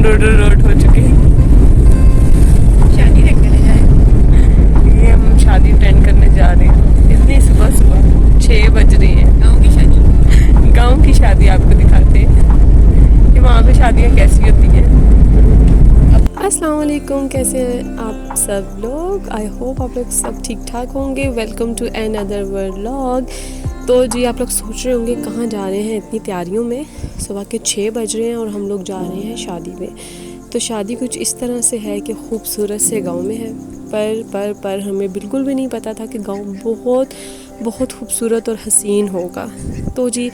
Road हो चुके हैं। शादी करने जाए, ये हम शादी अटेंड करने जा रहे हैं इतनी सुबह 6 बज रही है। गाँव की शादी। गांव की शादी आपको दिखाते हैं कि वहाँ पे शादियाँ कैसी होती हैं। अस्सलाम वालेकुम, कैसे हैं आप सब लोग? आई होप आप लोग सब ठीक ठाक होंगे। Welcome to another vlog. तो जी आप लोग सोच रहे होंगे कहाँ जा रहे हैं इतनी तैयारियों में। सुबह के 6 बज रहे हैं और हम लोग जा रहे हैं शादी में। तो शादी कुछ इस तरह से है कि खूबसूरत से गांव में है, पर हमें बिल्कुल भी नहीं पता था कि गांव बहुत बहुत खूबसूरत और हसीन होगा। तो जी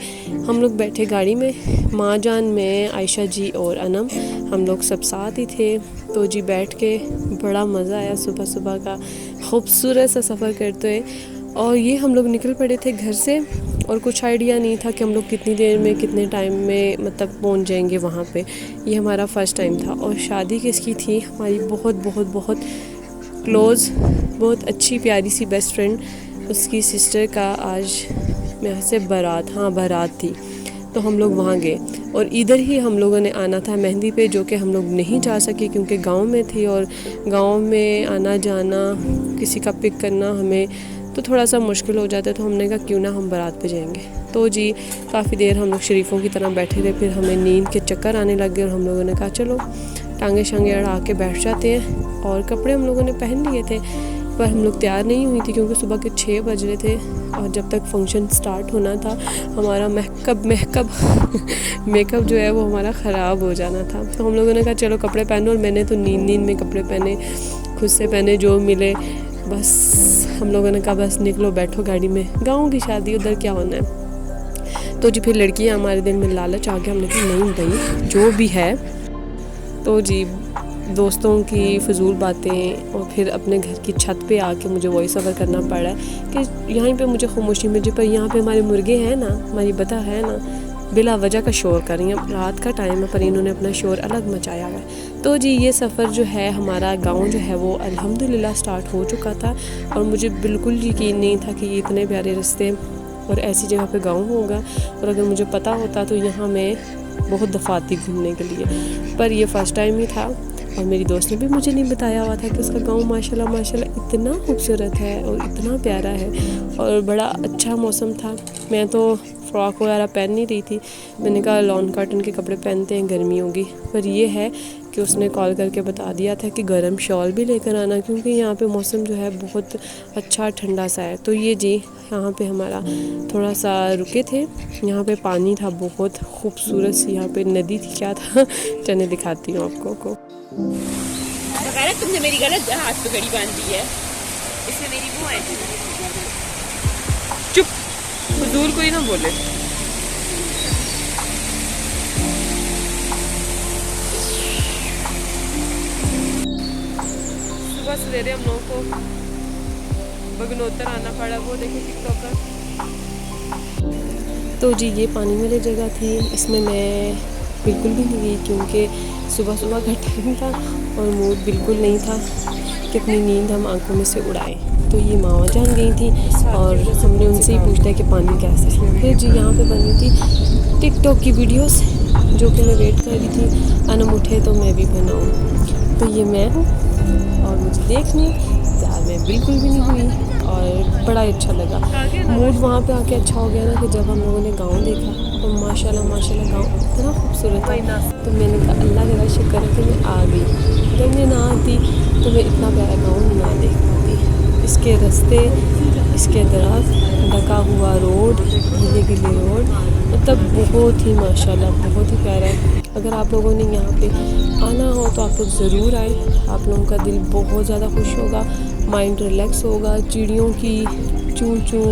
हम लोग बैठे गाड़ी में, माँ जान, मैं, आयशा जी और अनम, हम लोग सब साथ ही थे। तो जी बैठ के बड़ा मज़ा आया सुबह सुबह का खूबसूरत सा सफ़र करते हुए। और ये हम लोग निकल पड़े थे घर से और कुछ आइडिया नहीं था कि हम लोग कितनी देर में कितने टाइम में मतलब पहुंच जाएंगे वहाँ पे। ये हमारा फ़र्स्ट टाइम था और शादी किसकी थी? हमारी बहुत बहुत बहुत क्लोज़, बहुत अच्छी प्यारी सी बेस्ट फ्रेंड, उसकी सिस्टर का आज मेरे से बारात थी। तो हम लोग वहाँ गए और इधर ही हम लोगों ने आना था मेहंदी पे, जो कि हम लोग नहीं जा सके क्योंकि गांव में थी और गांव में आना जाना, किसी का पिक करना हमें तो थोड़ा सा मुश्किल हो जाता है। तो हमने कहा क्यों ना हम बारात पे जाएंगे। तो जी काफ़ी देर हम लोग शरीफों की तरह बैठे रहे, फिर हमें नींद के चक्कर आने लग गए और हम लोगों ने कहा चलो टांगे शांगे अड़ा के बैठ जाते हैं। और कपड़े हम लोगों ने पहन लिए थे पर हम लोग तैयार नहीं हुई थी क्योंकि सुबह के 6 बज रहे थे और जब तक फंक्शन स्टार्ट होना था हमारा मेकअप जो है वो हमारा ख़राब हो जाना था। तो हम लोगों ने कहा चलो कपड़े पहनो, और मैंने तो नींद में कपड़े पहने, खुद से पहने जो मिले। बस हम लोगों ने कहा बस निकलो बैठो गाड़ी में, गाँव की शादी उधर क्या होना है। तो जी फिर लड़कियाँ हमारे दिल में लालच आ गया, हमने कहा नहीं भाई जो भी है। तो जी दोस्तों की फजूल बातें और फिर अपने घर की छत पे आके मुझे वॉइस ओवर करना पड़ा कि यहाँ पे मुझे खामोशी मिल जाए, पर यहाँ पे हमारे मुर्गे हैं ना, हमारी बता है ना, बिला वजह का शोर कर रही हैं। रात का टाइम है पर इन्होंने अपना शोर अलग मचाया हुआ है। तो जी ये सफ़र जो है हमारा गांव जो है वो अल्हम्दुलिल्लाह स्टार्ट हो चुका था और मुझे बिल्कुल यकीन नहीं था कि ये इतने प्यारे रास्ते और ऐसी जगह पे गांव होगा। और अगर मुझे पता होता तो यहाँ मैं बहुत दफ़ा आती घूमने के लिए, पर ये फ़र्स्ट टाइम ही था। और मेरी दोस्त ने भी मुझे नहीं बताया हुआ था कि उसका गांव माशाल्लाह इतना खूबसूरत है और इतना प्यारा है और बड़ा अच्छा मौसम था। मैं तो फ्रॉक वगैरह पहन नहीं रही थी, मैंने कहा लॉन कॉटन के कपड़े पहनते हैं, गर्मी होगी। पर ये है कि उसने कॉल करके बता दिया था कि गर्म शॉल भी लेकर आना क्योंकि यहाँ पे मौसम जो है बहुत अच्छा ठंडा सा है। तो ये जी यहाँ पे हमारा थोड़ा सा रुके थे, यहाँ पे पानी था बहुत खूबसूरत सी, यहाँ पे नदी थी क्या था चने दिखाती हूँ आपको को। तुमने मेरी गलत हाथ पे घड़ी बांध दी है, इसमें मेरी वो है। चुप, फजूल कोई ना बोले। सुबह सवेरे हम लोगों को बगनोतर आना पड़ा, वो देखे टिकटॉकर। तो जी ये पानी वाली जगह थी, इसमें मैं बिल्कुल भी नहीं गई क्योंकि सुबह सुबह का टाइम था और मूड बिल्कुल नहीं था कि अपनी नींद हम आंखों में से उड़ाएं। तो ये माँ जान गई थी और हमने उनसे ही पूछा कि पानी कैसा है। फिर जी यहाँ पे बनी थी टिकटॉक की वीडियोस जो कि मैं वेट कर रही थी अनम उठे तो मैं भी बनाऊँ। तो ये मैं हूँ और मुझे देखने तैयार मैं बिल्कुल भी नहीं हुई और बड़ा अच्छा लगा। मूड वहाँ पे आके अच्छा हो गया ना कि जब हम लोगों ने गांव देखा तो माशाल्लाह गांव इतना खूबसूरत था। तो मैंने कहा अल्लाह का शुक्र है कि मैं आ गई, अगर मैं ना आती तो मैं इतना प्यारा गाँव ना देख पाती। इसके रास्ते, इसके दरख्त, ढका हुआ रोड, गीले गीले रोड, मतलब बहुत ही माशाल्लाह बहुत ही प्यारा है। अगर आप लोगों ने यहाँ पे आना हो तो आप लोग ज़रूर आए, आप लोगों का दिल बहुत ज़्यादा खुश होगा, माइंड रिलैक्स होगा। चिड़ियों की चूं चूं,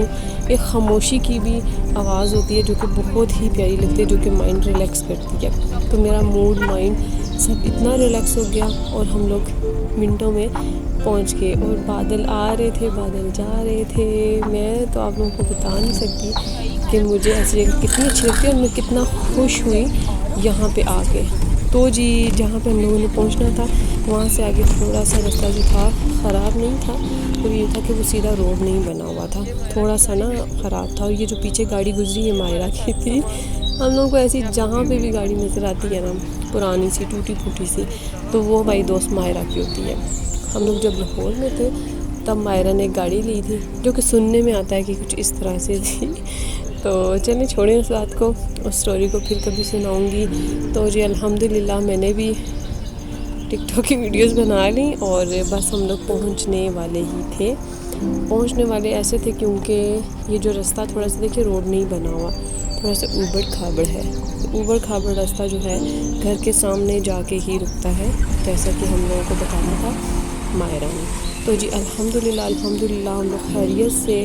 एक खामोशी की भी आवाज़ होती है जो कि बहुत ही प्यारी लगती है, जो कि माइंड रिलैक्स करती है। तो मेरा मूड माइंड सब इतना रिलैक्स हो गया और हम लोग मिनटों में पहुंच गए। और बादल आ रहे थे, बादल जा रहे थे, मैं तो आप लोगों को बता नहीं सकती कि मुझे ऐसी जगह कितनी अच्छी लगती है और मैं कितना खुश हुई यहाँ पे आके। तो जी जहाँ पे हम लोगों ने पहुँचना था वहाँ से आगे थोड़ा सा रास्ता जो था ख़राब नहीं था, तो ये था कि वो सीधा रोड नहीं बना हुआ था, थोड़ा सा ना ख़राब था। और ये जो पीछे गाड़ी गुजरी है मायरा की थी हम लोगों को ऐसी जहाँ पे भी गाड़ी नज़र आती है ना, पुरानी सी टूटी फूटी सी, तो वो हमारी दोस्त मायरा की होती है। हम लोग जब लाहौर में थे तब मायरा ने एक गाड़ी ली थी, जो कि सुनने में आता है कि कुछ इस तरह से थी। तो चलिए छोड़ें उस बात को, उस स्टोरी को फिर कभी सुनाऊंगी। तो जी अल्हम्दुलिल्लाह मैंने भी टिकटॉक की वीडियोस बना ली और बस हम लोग पहुंचने वाले ही थे। पहुंचने वाले ऐसे थे क्योंकि ये जो रास्ता थोड़ा सा देखिए रोड नहीं बना हुआ, थोड़ा सा ऊबड़ खाबड़ है। ऊबड़ खाबड़ रास्ता जो है घर के सामने जाके ही रुकता है, जैसा कि हम लोगों को बताया था मायरा ने। तो जी अल्हम्दुलिल्लाह अल्हम्दुलिल्लाह हम लोग खैरियत से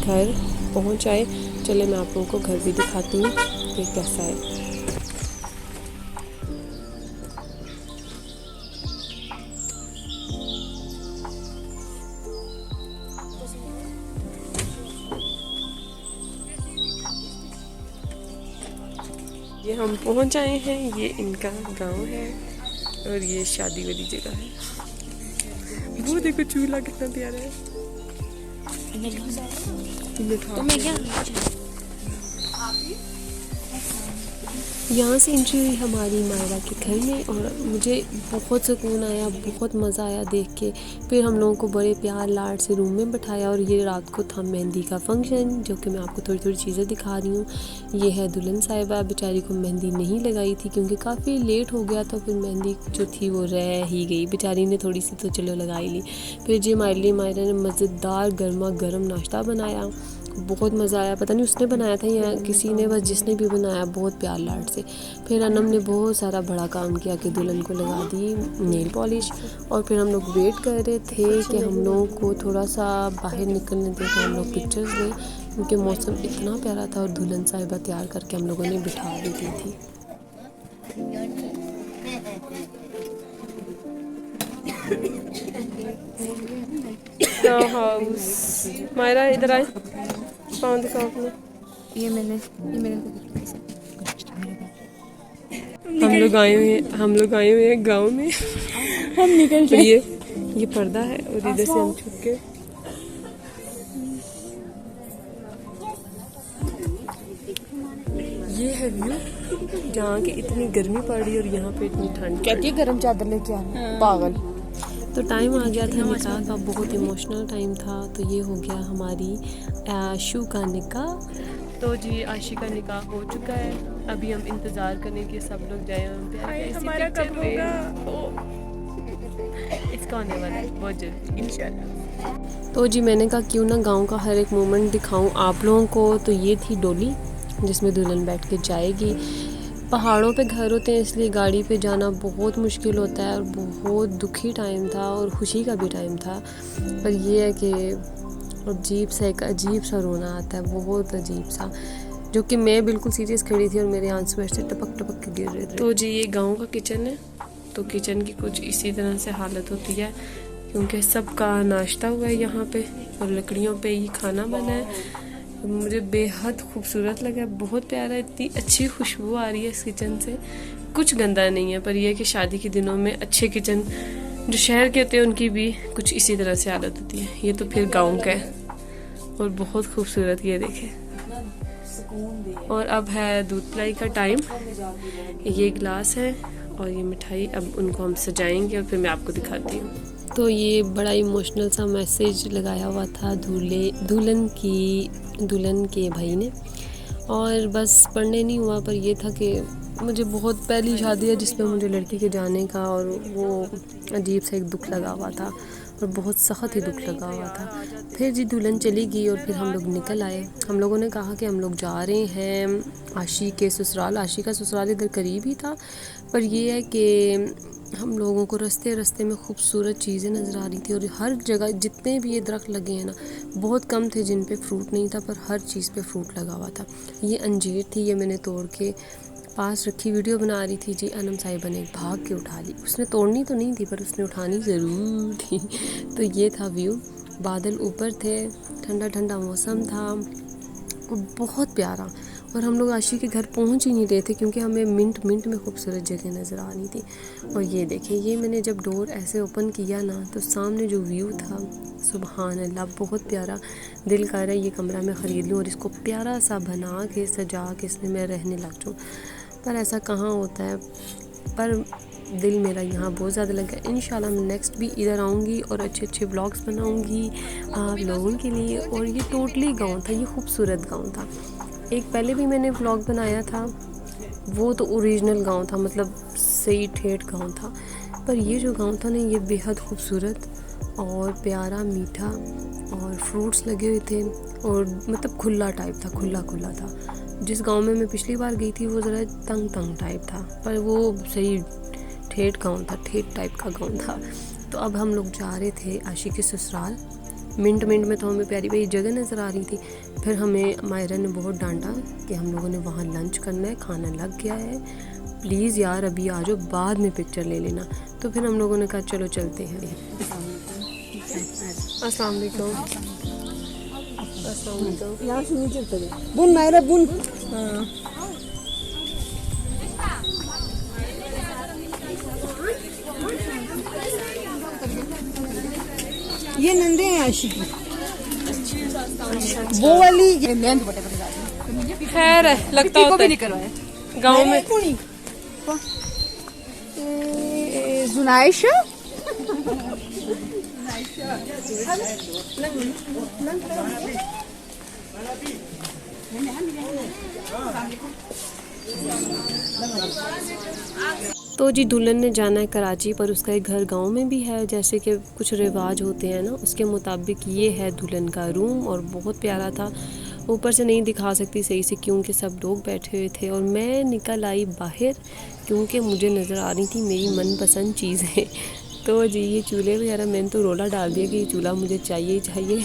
घर पहुँच आए। चले मैं आप लोगों को घर भी दिखाती हूँ कि कैसा है। ये हम पहुंच आए हैं, ये इनका गांव है और ये शादी वाली जगह है। वो देखो चूल्हा कितना प्यारा है। यहाँ से एंट्री हुई हमारी मायरा के घर में और मुझे बहुत सुकून आया, बहुत मज़ा आया देख के। फिर हम लोगों को बड़े प्यार लाड से रूम में बैठाया और ये रात को था मेहंदी का फंक्शन, जो कि मैं आपको थोड़ी थोड़ी चीज़ें दिखा रही हूँ। ये है दुल्हन साहिबा, बेचारी को मेहंदी नहीं लगाई थी क्योंकि काफ़ी लेट हो गया, तो फिर मेहंदी जो थी वो रह ही गई। बेचारी ने थोड़ी सी तो चलो लगाई ली। फिर जी मायरा ने मज़ेदार गर्मा गर्म नाश्ता बनाया, बहुत मज़ा आया। पता नहीं उसने बनाया था या किसी ने, बस जिसने भी बनाया बहुत प्यार लाड से। फिर अनम ने बहुत सारा बड़ा काम किया कि दुल्हन को लगा दी नेल पॉलिश। और फिर हम लोग वेट कर रहे थे कि हम लोगों को थोड़ा सा बाहर निकलने दें तो हम लोग पिक्चर्स लें, क्योंकि मौसम इतना प्यारा था और दुल्हन साहिबा तैयार करके हम लोगों ने बिठा भी दी थी। मायरा इधर आए, पाँव दिखाओ अपने। ये मैंने हम लोग आए हुए हैं गांव में। हम निकल तो ये पर्दा है और इधर से हम छुप के ये है व्यू जहाँ की इतनी गर्मी पड़ रही है और यहाँ पे इतनी ठंड। कहती है गर्म चादर लेके आना, पागल। तो टाइम आ गया था निकाह का, बहुत इमोशनल टाइम था। तो ये हो गया हमारी आशू का निकाह। तो जी आशी का निकाह हो चुका है, अभी हम इंतज़ार करें कि सब लोग जाए। हमारा कब होगा? इसका होने वाला है बहुत जल्दी इंशाल्लाह। तो जी मैंने कहा क्यों ना गांव का हर एक मोमेंट दिखाऊं आप लोगों को। तो ये थी डोली जिसमें दुल्हन बैठ के जाएगी। पहाड़ों पे घर होते हैं इसलिए गाड़ी पे जाना बहुत मुश्किल होता है और बहुत दुखी टाइम था और खुशी का भी टाइम था। पर ये है कि एक अजीब सा रोना आता है, बहुत अजीब सा, जो कि मैं बिल्कुल सीरियस खड़ी थी और मेरे आंसू ऐसे टपक टपक के गिर रहे थे। तो जी ये गांव का किचन है, तो किचन की कुछ इसी तरह से हालत होती है क्योंकि सबका नाश्ता हुआ है यहाँ पे और लकड़ियों पे ही खाना बना है। मुझे बेहद खूबसूरत लगा, बहुत प्यारा, इतनी अच्छी खुशबू आ रही है इस किचन से। कुछ गंदा नहीं है, पर यह कि शादी के दिनों में अच्छे किचन जो शहर के होते हैं उनकी भी कुछ इसी तरह से हालत होती है। ये तो फिर गांव का है और बहुत खूबसूरत, ये देखें। और अब है दूध पिलाई का टाइम। ये गिलास है और ये मिठाई, अब उनको हम सजाएंगे और फिर मैं आपको दिखाती हूँ। तो ये बड़ा इमोशनल सा मैसेज लगाया हुआ था दुल्हन के भाई ने, और बस पढ़ने नहीं हुआ, पर ये था कि मुझे बहुत पहली शादी है जिसमें मुझे लड़की के जाने का और वो अजीब सा एक दुख लगा हुआ था और बहुत सख्त ही दुख लगा हुआ था। फिर जी दुल्हन चली गई और फिर हम लोग निकल आए। हम लोगों ने कहा कि हम लोग जा रहे हैं आशी के ससुराल। आशी का ससुराल इधर करीब ही था, पर यह है कि हम लोगों को रास्ते में खूबसूरत चीज़ें नज़र आ रही थी और हर जगह जितने भी ये दरख्त लगे हैं ना, बहुत कम थे जिन पे फ्रूट नहीं था, पर हर चीज़ पे फ्रूट लगा हुआ था। ये अंजीर थी, ये मैंने तोड़ के पास रखी, वीडियो बना रही थी जी। अनम साहिबा ने भाग के उठा ली। उसने तोड़नी तो नहीं थी पर उसने उठानी ज़रूर थी। तो ये था व्यू, बादल ऊपर थे, ठंडा ठंडा मौसम था, बहुत प्यारा। और हम लोग आशी के घर पहुंच ही नहीं रहे थे क्योंकि हमें मिनट मिनट में खूबसूरत जगह नज़र आ रही थी। और ये देखिए, ये मैंने जब डोर ऐसे ओपन किया ना तो सामने जो व्यू था, सुबहान अल्लाह, बहुत प्यारा। दिल कर रहा है ये कमरा मैं ख़रीद लूँ और इसको प्यारा सा बना के सजा के इसमें मैं रहने लग जाऊँ, पर ऐसा कहाँ होता है। पर दिल मेरा यहाँ बहुत ज़्यादा लगा। इंशाल्लाह मैं नेक्स्ट भी इधर आऊँगी और अच्छे अच्छे व्लॉग्स बनाऊँगी आप लोगों के लिए। और ये टोटली गांव था, ये खूबसूरत गांव था। एक पहले भी मैंने व्लॉग बनाया था, वो तो ओरिजिनल गांव था, मतलब सही ठेठ गांव था। पर ये जो गांव था ना, ये बेहद खूबसूरत और प्यारा, मीठा, और फ्रूट्स लगे हुए थे और मतलब खुला टाइप था, खुला खुला था। जिस गांव में मैं पिछली बार गई थी वो ज़रा तंग तंग टाइप था, पर वो सही ठेठ गांव था, ठेठ टाइप का गांव था। तो अब हम लोग जा रहे थे आशी के ससुराल। मिनट मिनट में तो हमें प्यारी प्यारी जगह नज़र आ रही थी। फिर हमें मायरा ने बहुत डांटा कि हम लोगों ने वहाँ लंच करना है, खाना लग गया है, प्लीज़ यार अभी आ जाओ, बाद में पिक्चर ले लेना। तो फिर हम लोगों ने कहा चलो चलते हैं। अस्सलाम वालेकुम। अस्सलाम वालेकुम। यहाँ से नीचे उतर बुन मायरा बुन। हाँ, ये नंदे हैं आशी की, वो वाली खैर है, लगता होता है गाँव में। जुनाइश तो जी दुल्हन ने जाना है कराची, पर उसका एक घर गांव में भी है। जैसे कि कुछ रिवाज होते हैं ना, उसके मुताबिक ये है दुल्हन का रूम, और बहुत प्यारा था। ऊपर से नहीं दिखा सकती सही से क्योंकि सब लोग बैठे हुए थे, और मैं निकल आई बाहर क्योंकि मुझे नज़र आ रही थी मेरी मनपसंद चीज़ें। तो जी ये चूल्हे वगैरह, मैंने तो रोला डाल दिया कि ये चूल्हा मुझे चाहिए ही चाहिए।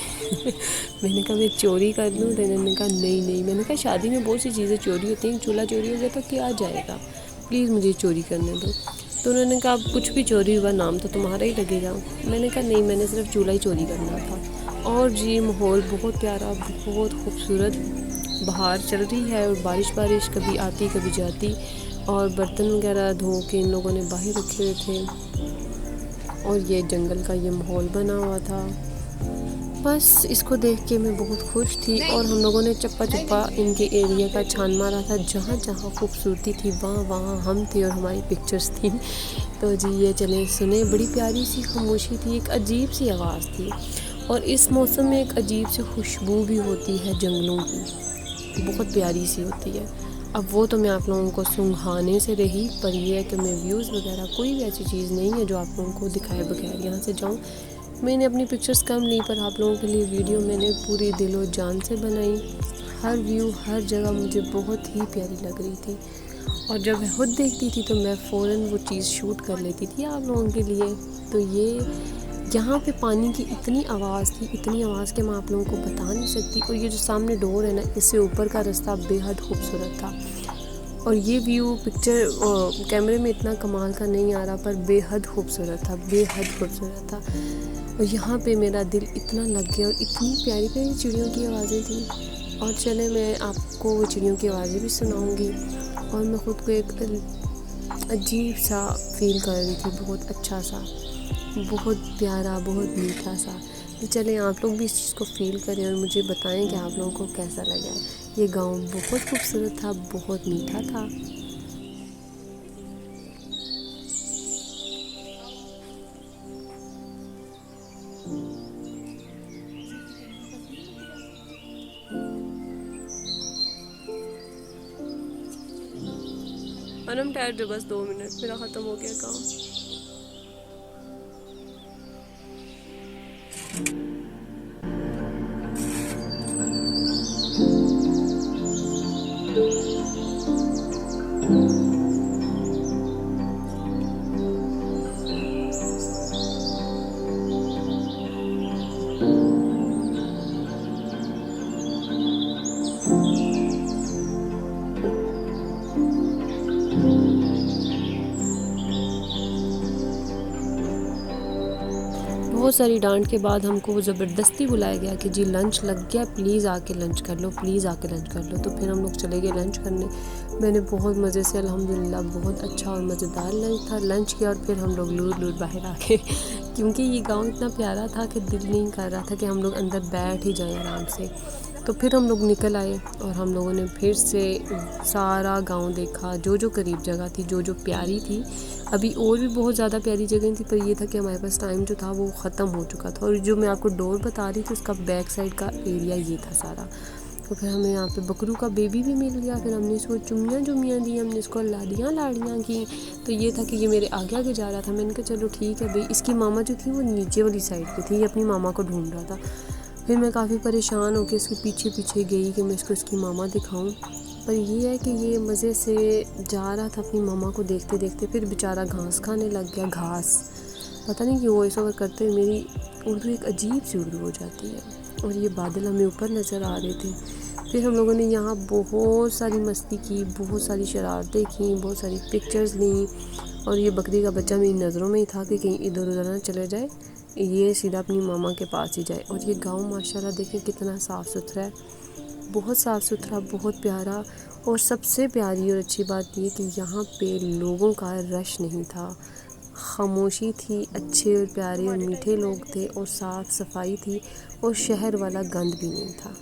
मैंने कहा मैं चोरी कर लूँ, तो इन्होंने कहा नहीं नहीं। मैंने कहा शादी में बहुत सी चीज़ें चोरी होती हैं, चूल्हा चोरी हो गया तो क्या जाएगा, प्लीज़ मुझे चोरी करने दो। तो उन्होंने कहा अब कुछ भी चोरी हुआ नाम तो तुम्हारा ही लगेगा। मैंने कहा नहीं, मैंने सिर्फ चूल्हा ही चोरी करना था। और जी माहौल बहुत प्यारा, बहुत खूबसूरत। बाहर चल रही है और बारिश बारिश कभी आती कभी जाती, और बर्तन वगैरह धो के इन लोगों ने बाहर रखे हुए थे, और ये जंगल का ये माहौल बना हुआ था। बस इसको देख के मैं बहुत खुश थी, और हम लोगों ने चप्पा चप्पा इनके एरिया का छान मारा था। जहाँ जहाँ खूबसूरती थी वहाँ वहाँ हम थे और हमारी पिक्चर्स थी। तो जी ये चले सुने, बड़ी प्यारी सी खामोशी थी, एक अजीब सी आवाज़ थी, और इस मौसम में एक अजीब सी खुशबू भी होती है जंगलों की, बहुत प्यारी सी होती है। अब वो तो मैं आप लोगों को सुंघाने से रही, पर यह है कि मैं व्यूज़ वगैरह कोई भी ऐसी चीज़ नहीं है जो आप लोगों को दिखाए बगैर यहाँ से जाऊँ। मैंने अपनी पिक्चर्स कम ली, पर आप लोगों के लिए वीडियो मैंने पूरी दिलो जान से बनाई। हर व्यू हर जगह मुझे बहुत ही प्यारी लग रही थी, और जब मैं खुद देखती थी तो मैं फ़ौरन वो चीज़ शूट कर लेती थी आप लोगों के लिए। तो ये यहाँ पे पानी की इतनी आवाज़ थी, इतनी आवाज़ कि मैं आप लोगों को बता नहीं सकती। और ये जो सामने डोर है ना, इससे ऊपर का रास्ता बेहद खूबसूरत था, और ये व्यू पिक्चर कैमरे में इतना कमाल का नहीं आ रहा, पर बेहद खूबसूरत था, बेहद खूबसूरत था। और यहाँ पे मेरा दिल इतना लग गया, और इतनी प्यारी प्यारी चिड़ियों की आवाज़ें थी। और चले मैं आपको वो चिड़ियों की आवाज़ें भी सुनाऊँगी, और मैं ख़ुद को एक अजीब सा फील कर रही थी, बहुत अच्छा सा, बहुत प्यारा, बहुत मीठा सा। तो चलें आप लोग भी इस चीज़ को फ़ील करें और मुझे बताएं कि आप लोगों को कैसा लगा। ये गांव बहुत खूबसूरत था, बहुत मीठा था। और हम ठहर जो बस 2 मिनट, मेरा ख़त्म हो गया काम। बहुत सारी डांट के बाद हमको वो ज़बरदस्ती बुलाया गया कि जी लंच लग गया, प्लीज़ आके लंच कर लो, प्लीज़ आके लंच कर लो। तो फिर हम लोग चले गए लंच करने। मैंने बहुत मज़े से अल्हम्दुलिल्लाह बहुत अच्छा और मज़ेदार लंच था। लंच किया और फिर हम लोग लूर बाहर आ गए क्योंकि ये गांव इतना प्यारा था कि दिल नहीं कर रहा था कि हम लोग अंदर बैठ ही जाएं आराम से। तो फिर हम लोग निकल आए और हम लोगों ने फिर से सारा गांव देखा, जो करीब जगह थी, जो प्यारी थी। अभी और भी बहुत ज़्यादा प्यारी जगह थी, पर ये था कि हमारे पास टाइम जो था वो ख़त्म हो चुका था। और जो मैं आपको डोर बता रही थी उसका बैक साइड का एरिया ये था सारा। तो फिर हमें यहाँ पे बकरू का बेबी भी मिल गया। फिर हमने इसको चुम्मियाँ दी, हमने इसको लाड़ियाँ की। तो ये था कि ये मेरे आगे जा रहा था। मैंने कहा चलो ठीक है भाई। इसकी मामा जो थी वो नीचे वाली साइड पे थी, ये अपनी मामा को ढूंढ रहा था। फिर मैं काफ़ी परेशान होकर इसके पीछे गई कि मैं इसकी मामा दिखाऊं। पर ये है कि ये मज़े से जा रहा था अपनी मामा को देखते देखते। फिर बेचारा घास खाने लग गया। घास पता नहीं कि वॉइस ओवर करते हुए मेरी उर्दू एक अजीब सी उर्दू हो जाती है। और ये बादल हमें ऊपर नज़र आ रहे थे। फिर हम लोगों ने यहाँ बहुत सारी मस्ती की, बहुत सारी शरारतें की, बहुत सारी पिक्चर्स ली। और ये बकरी का बच्चा मेरी नज़रों में ही था कि कहीं इधर उधर ना चले जाए, ये सीधा अपनी मामा के पास ही जाए। और ये गांव माशाल्लाह देखें कितना साफ़ सुथरा है, बहुत साफ़ सुथरा, बहुत प्यारा। और सबसे प्यारी और अच्छी बात ये कि यहाँ पे लोगों का रश नहीं था, खामोशी थी, अच्छे और प्यारे और मीठे लोग थे और साफ़ सफाई थी और शहर वाला गंद भी नहीं था।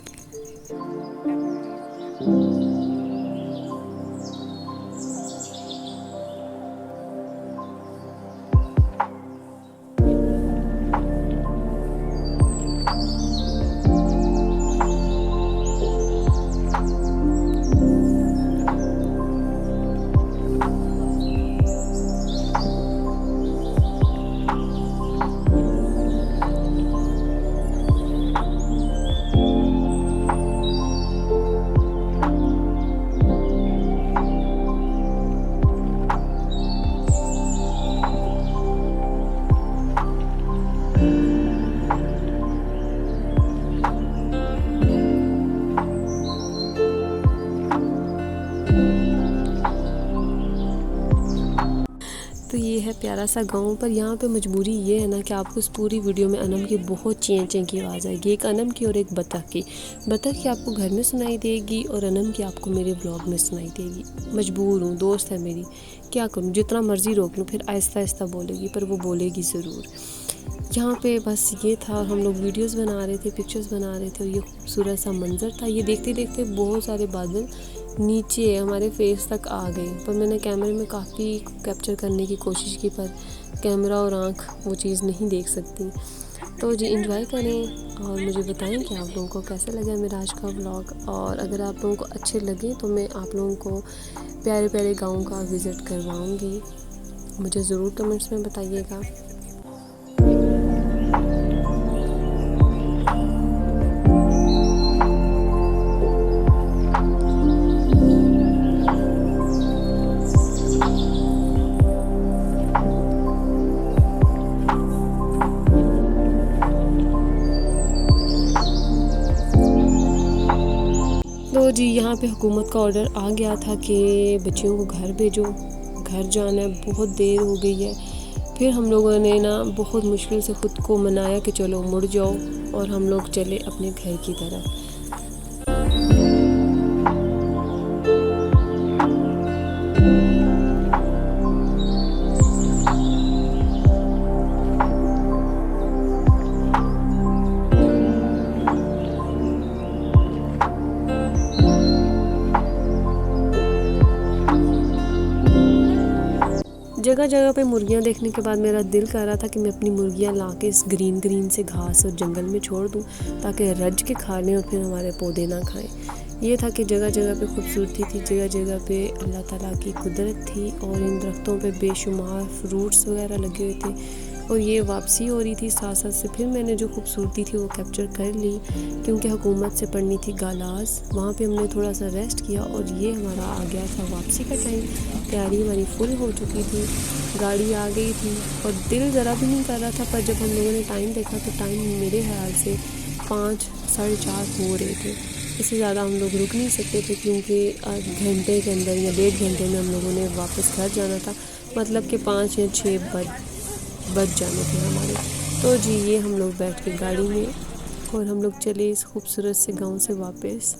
तो ये है प्यारा सा गांव। पर यहाँ पे मजबूरी ये है ना कि आपको इस पूरी वीडियो में अनम की बहुत चें की आवाज़ आएगी, एक अनम की और एक बतख की। बतख की आपको घर में सुनाई देगी और अनम की आपको मेरे व्लॉग में सुनाई देगी। मजबूर हूँ, दोस्त है मेरी, क्या करूँ, जितना मर्ज़ी रोक लूँ फिर आहिस्ता आहिस्ता बोलेगी, पर वो बोलेगी ज़रूर। यहाँ पे बस ये था, हम लोग वीडियोस बना रहे थे, पिक्चर्स बना रहे थे और ये खूबसूरत सा मंज़र था। ये देखते देखते बहुत सारे बादल नीचे हमारे फेस तक आ गए। पर मैंने कैमरे में काफ़ी कैप्चर करने की कोशिश की, पर कैमरा और आँख वो चीज़ नहीं देख सकती। तो जी एंजॉय करें और मुझे बताएं कि आप लोगों को कैसा लगा मेरा आज का व्लॉग। और अगर आप लोगों को अच्छे लगे तो मैं आप लोगों को प्यारे प्यारे गाँव का विज़िट करवाऊँगी। मुझे ज़रूर कमेंट्स में बताइएगा। तो जी यहाँ पे हुकूमत का ऑर्डर आ गया था कि बच्चियों को घर भेजो, घर जाना है, बहुत देर हो गई है। फिर हम लोगों ने ना बहुत मुश्किल से ख़ुद को मनाया कि चलो मुड़ जाओ, और हम लोग चले अपने घर की तरफ। जगह जगह पे मुर्गियाँ देखने के बाद मेरा दिल कर रहा था कि मैं अपनी मुर्गियाँ ला के इस ग्रीन से घास और जंगल में छोड़ दूँ ताकि रज के खा लें और फिर हमारे पौधे ना खाएं। ये था कि जगह जगह पे खूबसूरती थी, जगह जगह पे अल्लाह ताला की कुदरत थी और इन दरख्तों पे बेशुमार फ्रूट्स वगैरह लगे हुए थे। और ये वापसी हो रही थी साथ साथ से, फिर मैंने जो खूबसूरती थी वो कैप्चर कर ली क्योंकि हुकूमत से पढ़नी थी गालाज। वहाँ पे हमने थोड़ा सा रेस्ट किया और ये हमारा आ गया था वापसी का टाइम। तैयारी हमारी फुल हो चुकी थी, गाड़ी आ गई थी और दिल ज़रा भी नहीं कर रहा था। पर जब हम लोगों ने टाइम देखा तो टाइम मेरे ख्याल से 5 साढ़े 4 हो रहे थे। इससे ज़्यादा हम लोग रुक नहीं सकते थे क्योंकि घंटे के अंदर या 1.5 घंटे में हम लोगों ने वापस घर जाना था। मतलब कि 5 या 6 बज जाने थे हमारे। तो जी ये हम लोग बैठ के गाड़ी में और हम लोग चले इस खूबसूरत से गांव से वापस।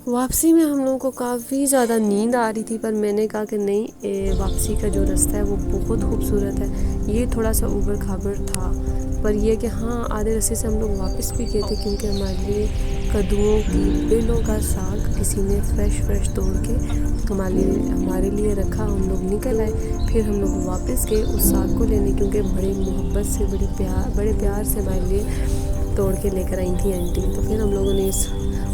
वापसी में हम लोगों को काफ़ी ज़्यादा नींद आ रही थी, पर मैंने कहा कि नहीं, वापसी का जो रास्ता है वो बहुत खूबसूरत है। ये थोड़ा सा ऊबड़ खाबड़ था, पर यह कि हाँ आधे रास्ते से हम लोग वापस भी गए थे, क्योंकि हमारे लिए कद्दूओं की बेलों का साग किसी ने फ्रेश तोड़ के हमारे लिए रखा। हम लोग निकल आए, फिर हम लोग वापस गए उस साग को लेने, क्योंकि बड़े मोहब्बत से बड़े प्यार से हमारे लिए तोड़ के लेकर आई थी आंटी। तो फिर हम लोगों ने इस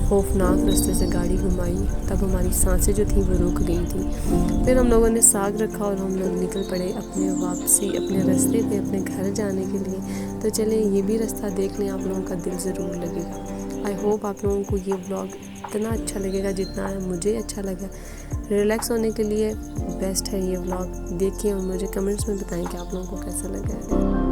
खौफनाक रास्ते से गाड़ी घुमाई, तब हमारी सांसें जो थी वो रुक गई थी। फिर हम लोगों ने साग रखा और हम लोग निकल पड़े अपने रास्ते पे अपने घर जाने के लिए। तो चलें ये भी रास्ता देख लें, आप लोगों का दिल ज़रूर लगेगा। आई होप आप लोगों को ये व्लॉग इतना अच्छा लगेगा जितना मुझे अच्छा लगा। रिलैक्स होने के लिए बेस्ट है ये व्लॉग, देखिए और मुझे कमेंट्स में बताएं कि आप लोगों को कैसा लगा।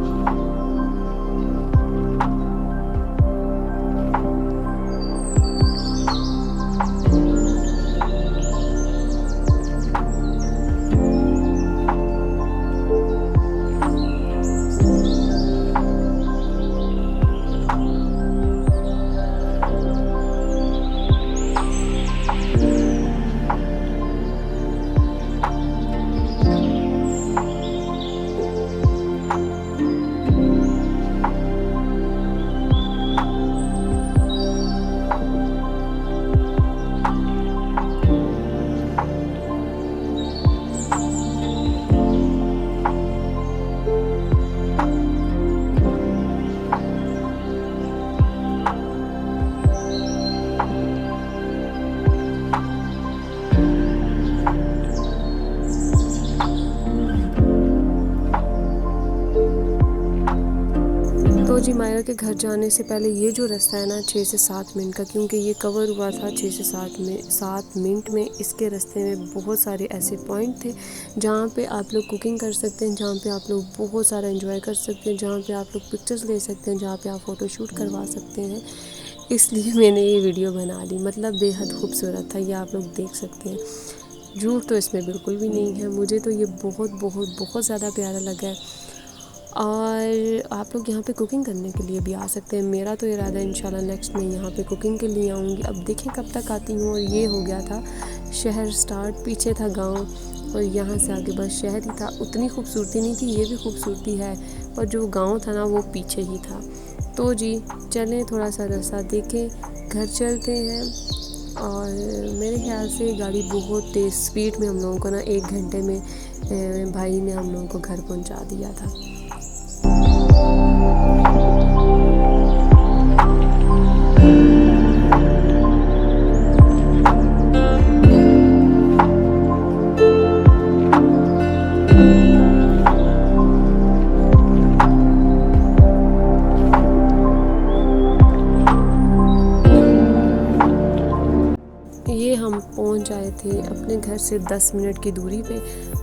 तो जी मायरा के घर जाने से पहले ये जो रास्ता है ना 6 से 7 मिनट का, क्योंकि ये कवर हुआ था 6 से 7 मिनट में। इसके रास्ते में बहुत सारे ऐसे पॉइंट थे जहाँ पे आप लोग कुकिंग कर सकते हैं, जहाँ पे आप लोग बहुत सारा एंजॉय कर सकते हैं, जहाँ पे आप लोग पिक्चर्स ले सकते हैं, जहाँ पे आप फ़ोटोशूट करवा सकते हैं। इसलिए मैंने ये वीडियो बना ली, मतलब बेहद खूबसूरत था, ये आप लोग देख सकते हैं। झूठ तो इसमें बिल्कुल भी नहीं है, मुझे तो ये बहुत ज़्यादा प्यारा लगा है। और आप लोग यहाँ पे कुकिंग करने के लिए भी आ सकते हैं। मेरा तो इरादा है इंशाल्लाह नेक्स्ट में यहाँ पे कुकिंग के लिए आऊँगी। अब देखें कब तक आती हूँ। और ये हो गया था शहर स्टार्ट, पीछे था गांव और यहाँ से आगे बस शहर ही था। उतनी खूबसूरती नहीं थी, ये भी खूबसूरती है, पर जो गांव था ना वो पीछे ही था। तो जी चलें थोड़ा सा रास्ता देखें, घर चलते हैं। और मेरे ख्याल से गाड़ी बहुत तेज़ स्पीड में हम लोगों को ना 1 घंटे में भाई ने हम लोगों को घर पहुँचा दिया था। ये हम पहुंच आए थे अपने घर से 10 मिनट की दूरी पे।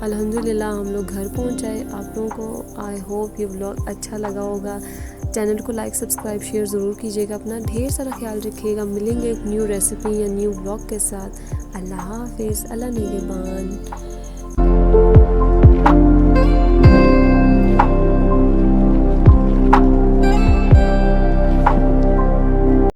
अल्हम्दुलिल्लाह हम लोग घर पहुंच आए। आप लोगों को आई होप ये व्लॉग अच्छा लगा होगा। चैनल को लाइक सब्सक्राइब शेयर ज़रूर कीजिएगा। अपना ढेर सारा ख्याल रखिएगा। मिलेंगे एक न्यू रेसिपी या न्यू व्लॉग के साथ। अल्लाह हाफिज़, अल्लाह निगहबान।